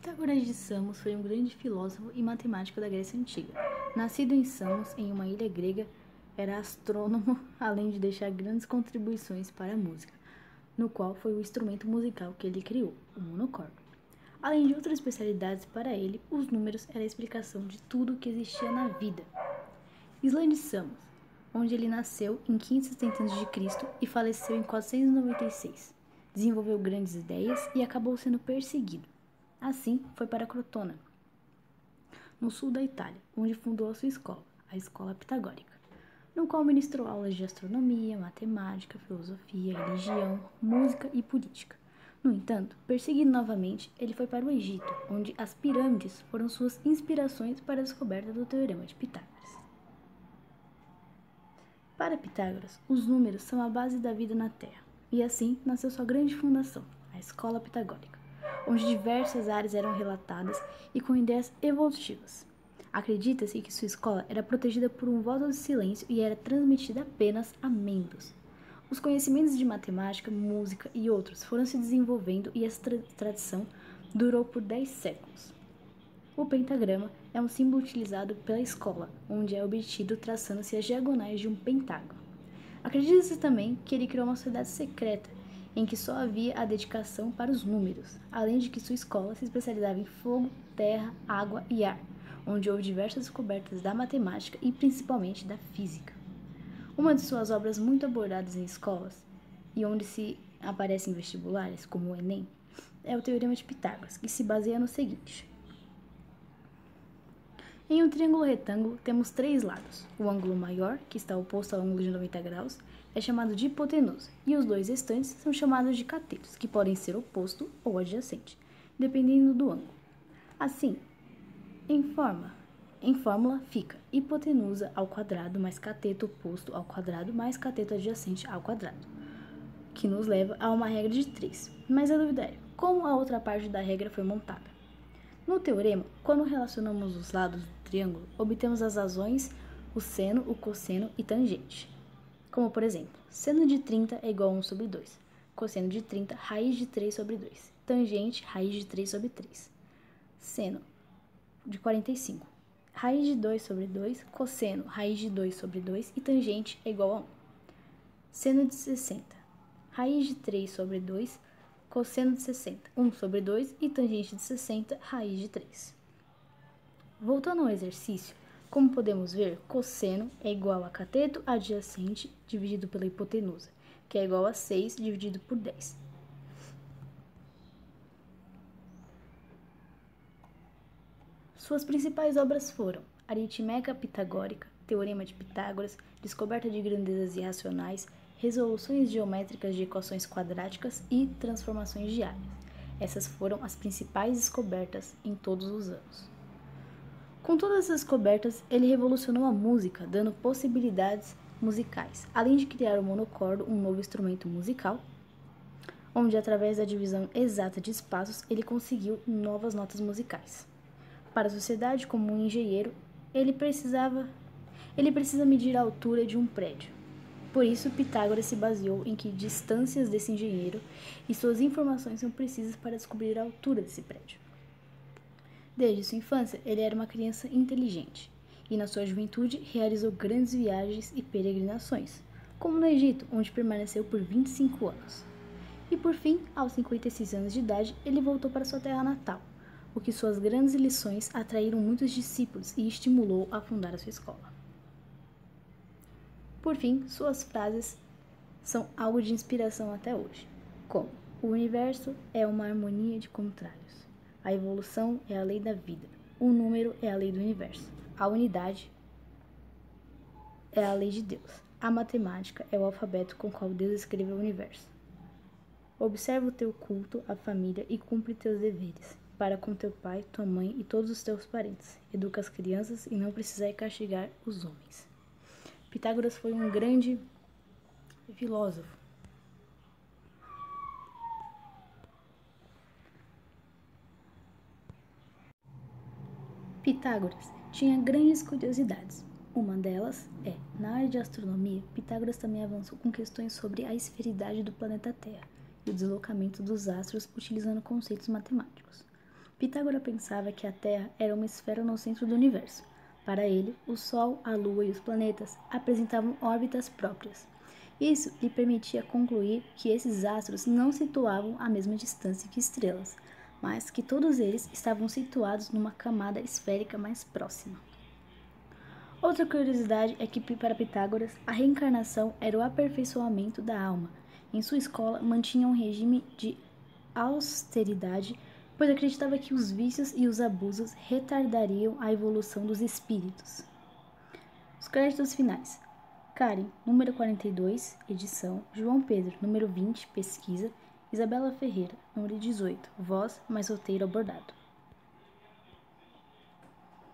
Pitágoras de Samos foi um grande filósofo e matemático da Grécia Antiga. Nascido em Samos, em uma ilha grega, era astrônomo, além de deixar grandes contribuições para a música, no qual foi o instrumento musical que ele criou, o monocorde. Além de outras especialidades, para ele, os números eram a explicação de tudo o que existia na vida. Islã de Samos, onde ele nasceu em 570 a.C. e faleceu em 496. Desenvolveu grandes ideias e acabou sendo perseguido. Assim, foi para Crotona, no sul da Itália, onde fundou a sua escola, a Escola Pitagórica, no qual ministrou aulas de astronomia, matemática, filosofia, religião, música e política. No entanto, perseguido novamente, ele foi para o Egito, onde as pirâmides foram suas inspirações para a descoberta do Teorema de Pitágoras. Para Pitágoras, os números são a base da vida na Terra, e assim nasceu sua grande fundação, a Escola Pitagórica, onde diversas áreas eram relatadas e com ideias evolutivas. Acredita-se que sua escola era protegida por um voto de silêncio e era transmitida apenas a membros. Os conhecimentos de matemática, música e outros foram se desenvolvendo e essa tradição durou por 10 séculos. O pentagrama é um símbolo utilizado pela escola, onde é obtido traçando-se as diagonais de um pentágono. Acredita-se também que ele criou uma sociedade secreta, em que só havia a dedicação para os números, além de que sua escola se especializava em fogo, terra, água e ar, onde houve diversas descobertas da matemática e principalmente da física. Uma de suas obras muito abordadas em escolas, e onde se aparece em vestibulares, como o Enem, é o Teorema de Pitágoras, que se baseia no seguinte. Em um triângulo retângulo, temos 3 lados. O ângulo maior, que está oposto ao ângulo de 90 graus, é chamado de hipotenusa, e os 2 restantes são chamados de catetos, que podem ser oposto ou adjacente, dependendo do ângulo. Assim, em fórmula fica hipotenusa ao quadrado mais cateto oposto ao quadrado mais cateto adjacente ao quadrado, que nos leva a uma regra de 3. Mas a dúvida é, como a outra parte da regra foi montada? No teorema, quando relacionamos os lados do triângulo, obtemos as razões, o seno, o cosseno e tangente. Como, por exemplo, seno de 30 é igual a 1 sobre 2, cosseno de 30, raiz de 3 sobre 2, tangente, raiz de 3 sobre 3. Seno de 45, raiz de 2 sobre 2, cosseno, raiz de 2 sobre 2 e tangente é igual a 1. Seno de 60, raiz de 3 sobre 2, cosseno de 60, 1 sobre 2 e tangente de 60, raiz de 3. Voltando ao exercício, como podemos ver, cosseno é igual a cateto adjacente dividido pela hipotenusa, que é igual a 6 dividido por 10. Suas principais obras foram Aritmética Pitagórica, Teorema de Pitágoras, Descoberta de grandezas irracionais, Resoluções geométricas de equações quadráticas e Transformações de áreas. Essas foram as principais descobertas em todos os anos. Com todas essas descobertas, ele revolucionou a música, dando possibilidades musicais, além de criar o monocordo, um novo instrumento musical, onde através da divisão exata de espaços ele conseguiu novas notas musicais. Para a sociedade, como um engenheiro, ele precisa medir a altura de um prédio. Por isso, Pitágoras se baseou em que distâncias desse engenheiro e suas informações são precisas para descobrir a altura desse prédio. Desde sua infância, ele era uma criança inteligente e, na sua juventude, realizou grandes viagens e peregrinações, como no Egito, onde permaneceu por 25 anos. E, por fim, aos 56 anos de idade, ele voltou para sua terra natal, o que suas grandes lições atraíram muitos discípulos e estimulou a fundar a sua escola. Por fim, suas frases são algo de inspiração até hoje, como: o universo é uma harmonia de contrários, a evolução é a lei da vida, o número é a lei do universo, a unidade é a lei de Deus, a matemática é o alfabeto com o qual Deus escreveu o universo. Observa o teu culto à família e cumpre teus deveres para com teu pai, tua mãe e todos os teus parentes. Educa as crianças e não precisai castigar os homens. Pitágoras foi um grande filósofo. Pitágoras tinha grandes curiosidades. Uma delas é, na área de astronomia, Pitágoras também avançou com questões sobre a esferidade do planeta Terra e o deslocamento dos astros utilizando conceitos matemáticos. Pitágoras pensava que a Terra era uma esfera no centro do universo. Para ele, o Sol, a Lua e os planetas apresentavam órbitas próprias. Isso lhe permitia concluir que esses astros não situavam à mesma distância que estrelas, mas que todos eles estavam situados numa camada esférica mais próxima. Outra curiosidade é que, para Pitágoras, a reencarnação era o aperfeiçoamento da alma. Em sua escola, mantinha um regime de austeridade, pois acreditava que os vícios e os abusos retardariam a evolução dos espíritos. Os créditos finais. Karen, número 42, edição. João Pedro, número 20, pesquisa. Isabela Ferreira, número 18, voz mais roteiro abordado.